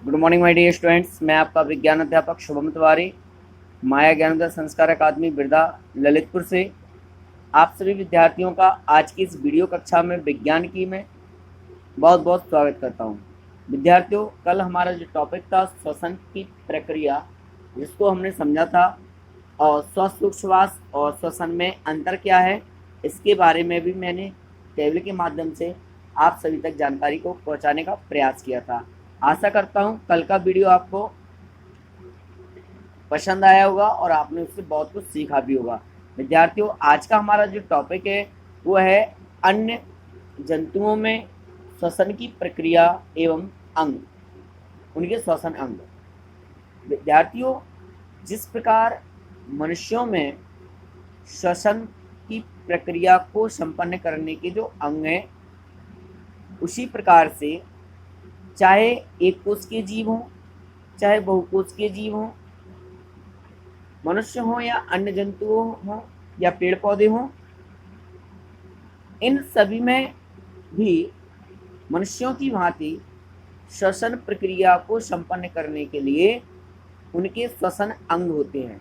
Good morning my dear students. मैं आपका विज्ञान अध्यापक शुभम तिवारी, माया ज्ञानोदय संस्कार अकादमी बिरदा ललितपुर से आप सभी विद्यार्थियों का आज की इस वीडियो कक्षा में विज्ञान की मैं बहुत बहुत स्वागत करता हूं। विद्यार्थियों, कल हमारा जो टॉपिक था श्वसन की प्रक्रिया, जिसको हमने समझा था और श्वास और श्वसन में अंतर क्या है, इसके बारे में भी मैंने टेबल के माध्यम से आप सभी तक जानकारी को पहुंचाने का प्रयास किया था। आशा करता हूं कल का वीडियो आपको पसंद आया होगा और आपने उससे बहुत कुछ सीखा भी होगा। विद्यार्थियों, आज का हमारा जो टॉपिक है वो है अन्य जंतुओं में श्वसन की प्रक्रिया एवं अंग, उनके श्वसन अंग। विद्यार्थियों, जिस प्रकार मनुष्यों में श्वसन की प्रक्रिया को संपन्न करने के जो अंग हैं, उसी प्रकार से चाहे एक कोश के जीव हों, चाहे बहुकोश के जीव हों, मनुष्य हों या अन्य जंतु हों या पेड़ पौधे हों, इन सभी में भी मनुष्यों की भांति श्वसन प्रक्रिया को संपन्न करने के लिए उनके श्वसन अंग होते हैं,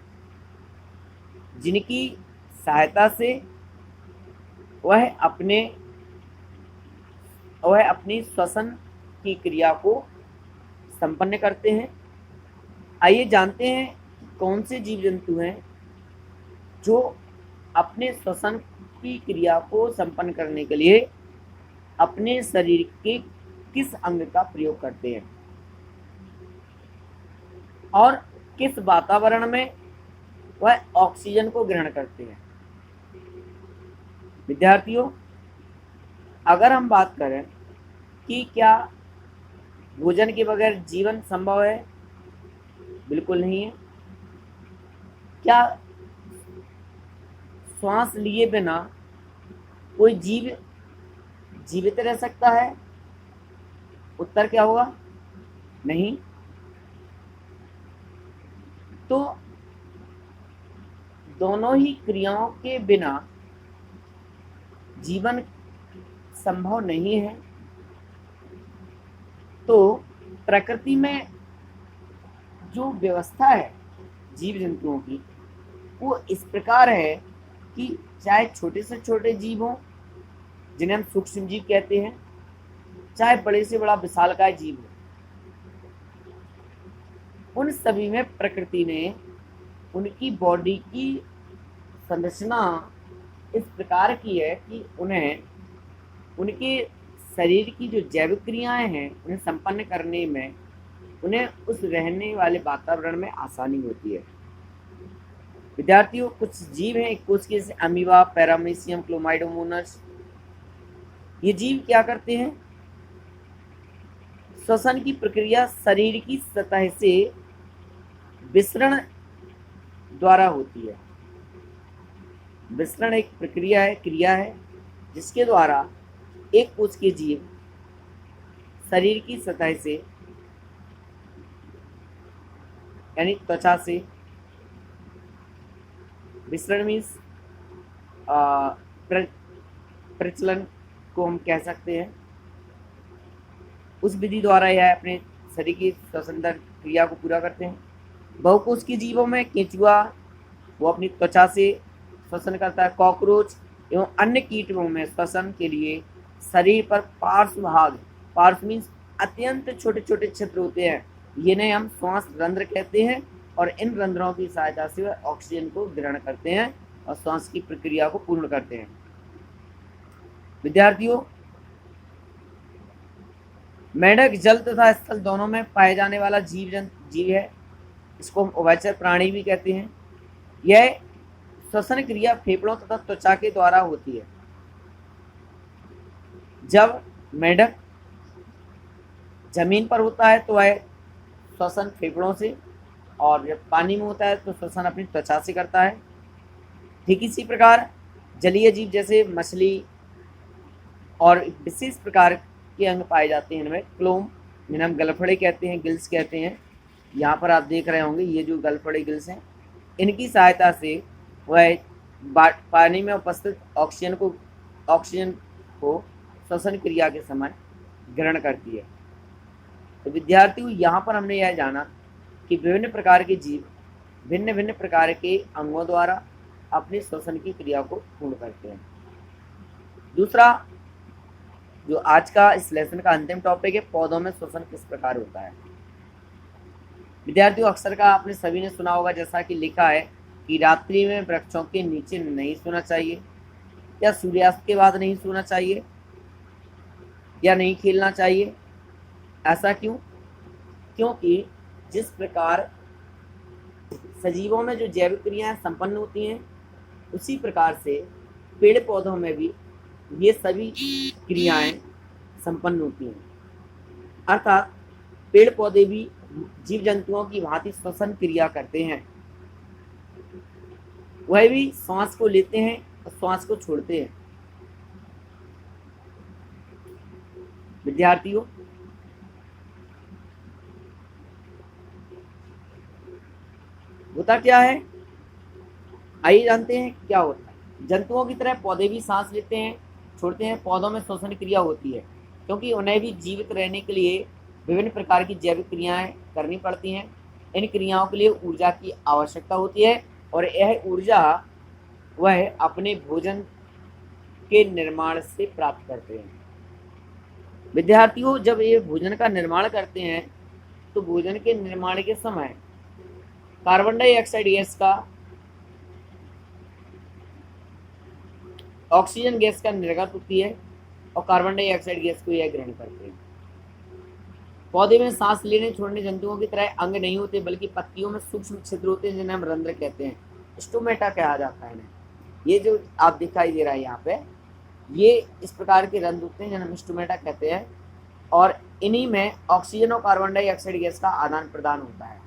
जिनकी सहायता से वह अपनी श्वसन की क्रिया को संपन्न करते हैं। आइए जानते हैं कौन से जीव जंतु हैं जो अपने श्वसन की क्रिया को संपन्न करने के लिए अपने शरीर के किस अंग का प्रयोग करते हैं और किस वातावरण में वह ऑक्सीजन को ग्रहण करते हैं। विद्यार्थियों, अगर हम बात करें कि क्या भोजन के बगैर जीवन संभव है, बिल्कुल नहीं है। क्या श्वास लिए बिना कोई जीव जीवित रह सकता है? उत्तर क्या होगा? नहीं। तो दोनों ही क्रियाओं के बिना जीवन संभव नहीं है। तो प्रकृति में जो व्यवस्था है जीव जंतुओं की, वो इस प्रकार है कि चाहे छोटे से छोटे जीव हों, जिन्हें हम सूक्ष्म जीव कहते हैं, चाहे बड़े से बड़ा विशालकाय जीव हो, उन सभी में प्रकृति ने उनकी बॉडी की संरचना इस प्रकार की है कि उन्हें उनके शरीर की जो जैविक क्रियाएं हैं उन्हें संपन्न करने में उन्हें उस रहने वाले वातावरण में आसानी होती है। विद्यार्थियों, कुछ जीव हैं एक कोश के, जैसे अमीबा, पैरामीशियम, क्लोमाइडोमोनास। ये जीव क्या करते हैं? श्वसन की प्रक्रिया शरीर की सतह से विसरण द्वारा होती है। विसरण एक क्रिया है जिसके द्वारा एक कोश के जीव शरीर की सतह से, यानी त्वचा से, विसरण मीन्स प्रचलन को हम कह सकते हैं, उस विधि द्वारा यह अपने शरीर की श्वसन क्रिया को पूरा करते हैं। बहुकोश के जीवों में केंचुआ वो अपनी त्वचा से श्वसन करता है। कॉकरोच एवं अन्य कीटों में श्वसन के लिए शरीर पर पार्श्व मीन्स अत्यंत छोटे छोटे छिद्र होते हैं, जिन्हें हम श्वास रंध्र कहते हैं, और इन रंध्रों की सहायता से वह ऑक्सीजन को ग्रहण करते हैं और श्वास की प्रक्रिया को पूर्ण करते हैं। विद्यार्थियों, मेंढक जल तथा स्थल दोनों में पाए जाने वाला जीव है। इसको हम उभयचर प्राणी भी कहते हैं। यह श्वसन क्रिया फेफड़ों तथा त्वचा के द्वारा होती है। जब मेंढक जमीन पर होता है तो वह श्वसन फेफड़ों से, और जब पानी में होता है तो श्वसन अपनी त्वचा से करता है। ठीक इसी प्रकार जलीय जीव जैसे मछली और विशेष प्रकार के अंग पाए जाते हैं इनमें। क्लोम, जिन्हें हम गलफड़े कहते हैं, गिल्स कहते हैं। यहाँ पर आप देख रहे होंगे ये जो गलफड़े गिल्स हैं, इनकी सहायता से वह पानी में उपस्थित ऑक्सीजन को श्वसन क्रिया के समय ग्रहण करती है। तो विद्यार्थियों, यहाँ पर हमने यह जाना कि विभिन्न प्रकार के जीव भिन्न भिन्न प्रकार के अंगों द्वारा अपनी श्वसन की क्रिया को पूर्ण करते हैं। दूसरा, जो आज का इस लेसन का अंतिम टॉपिक है, पौधों में श्वसन किस प्रकार होता है। विद्यार्थियों, अक्सर का आपने सभी ने सुना होगा, जैसा कि लिखा है कि रात्रि में वृक्षों के नीचे नहीं सोना चाहिए, या सूर्यास्त के बाद नहीं सोना चाहिए, या नहीं खेलना चाहिए। ऐसा क्यों? क्योंकि जिस प्रकार सजीवों में जो जैविक क्रियाएं संपन्न होती हैं, उसी प्रकार से पेड़ पौधों में भी ये सभी क्रियाएं संपन्न होती हैं। अर्थात पेड़ पौधे भी जीव जंतुओं की भांति श्वसन क्रिया करते हैं। वह भी श्वास को लेते हैं और श्वास को छोड़ते हैं। विद्यार्थियों, होता क्या है, आइए जानते हैं क्या होता है। जंतुओं की तरह पौधे भी सांस लेते हैं, छोड़ते हैं। पौधों में श्वसन क्रिया होती है, क्योंकि उन्हें भी जीवित रहने के लिए विभिन्न प्रकार की जैविक क्रियाएं करनी पड़ती हैं। इन क्रियाओं के लिए ऊर्जा की आवश्यकता होती है, और यह ऊर्जा वह अपने भोजन के निर्माण से प्राप्त करते हैं। विद्यार्थियों, जब ये भोजन का निर्माण करते हैं, तो भोजन के निर्माण के समय कार्बन डाइऑक्साइड गैस का ऑक्सीजन गैस का निर्गत होती है, और कार्बन डाइऑक्साइड गैस को यह ग्रहण करते हैं। पौधे में सांस लेने छोड़ने जंतुओं की तरह अंग नहीं होते, बल्कि पत्तियों में सूक्ष्म छिद्र होते हैं, जिन्हें हम रंध्र कहते हैं। स्टोमेटा कहा जाता है इन्हें। ये जो आप दिखाई दे रहा है यहाँ पे, ये इस प्रकार के रंध्र होते हैं, जिन्हें हम स्टोमेटा कहते हैं, और इन्हीं में ऑक्सीजन और कार्बन डाइऑक्साइड गैस का आदान प्रदान होता है।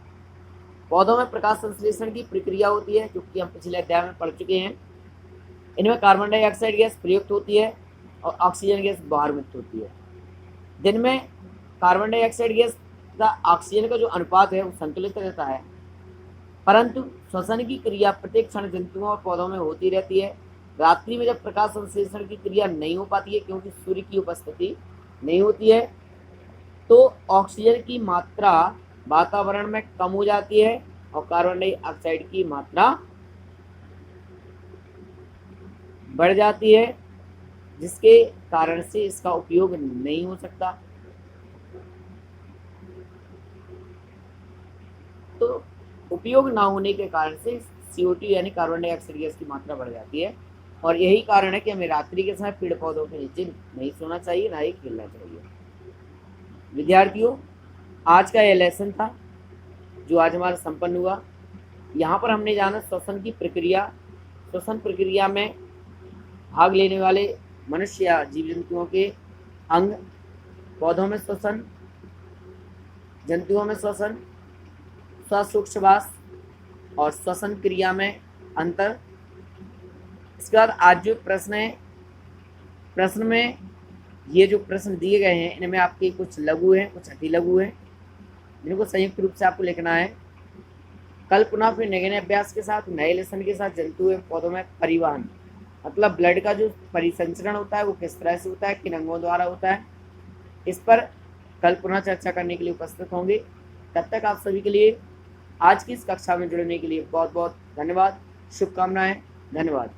पौधों में प्रकाश संश्लेषण की प्रक्रिया होती है, जो कि हम पिछले अध्याय में पढ़ चुके हैं। इनमें कार्बन डाइऑक्साइड गैस प्रयुक्त होती है और ऑक्सीजन गैस बाहर मुक्त होती है। दिन में कार्बन डाइऑक्साइड गैस तथा ऑक्सीजन का जो अनुपात है वो संतुलित रहता है, परंतु श्वसन की क्रिया प्रत्येक क्षण जंतुओं और पौधों में होती रहती है। रात्रि में जब प्रकाश संश्लेषण की क्रिया नहीं हो पाती है, क्योंकि सूर्य की उपस्थिति नहीं होती है, तो ऑक्सीजन की मात्रा वातावरण में कम हो जाती है और कार्बन डाइऑक्साइड की मात्रा बढ़ जाती है, जिसके कारण से इसका उपयोग नहीं हो सकता। तो उपयोग ना होने के कारण से CO2 यानी कार्बन डाइऑक्साइड गैस की मात्रा बढ़ जाती है, और यही कारण है कि हमें रात्रि के समय पेड़ पौधों के नीचे नहीं सोना चाहिए, ना ही खेलना चाहिए। विद्यार्थियों, आज का यह लेसन था जो आज हमारा संपन्न हुआ। यहाँ पर हमने जाना श्वसन की प्रक्रिया, श्वसन प्रक्रिया में भाग लेने वाले मनुष्य या जीव जंतुओं के अंग, पौधों में श्वसन, जंतुओं में श्वसन, श्वासोच्छ्वास और श्वसन क्रिया में अंतर। इसके बाद आज जो प्रश्न है, प्रश्न में ये जो प्रश्न दिए गए हैं, इनमें आपके कुछ लघु हैं, कुछ अति लघु हैं, जिनको संयुक्त रूप से आपको लिखना है। कल पुनः फिर नए अभ्यास के साथ, नए लेसन के साथ जंतु एवं पौधों में परिवहन, मतलब ब्लड का जो परिसंचरण होता है वो किस तरह से होता है, किन अंगों द्वारा होता है, इस पर कल पुनः चर्चा करने के लिए उपस्थित होंगे। तब तक आप सभी के लिए आज की इस कक्षा में जुड़ने के लिए बहुत बहुत धन्यवाद, शुभकामनाएं, धन्यवाद।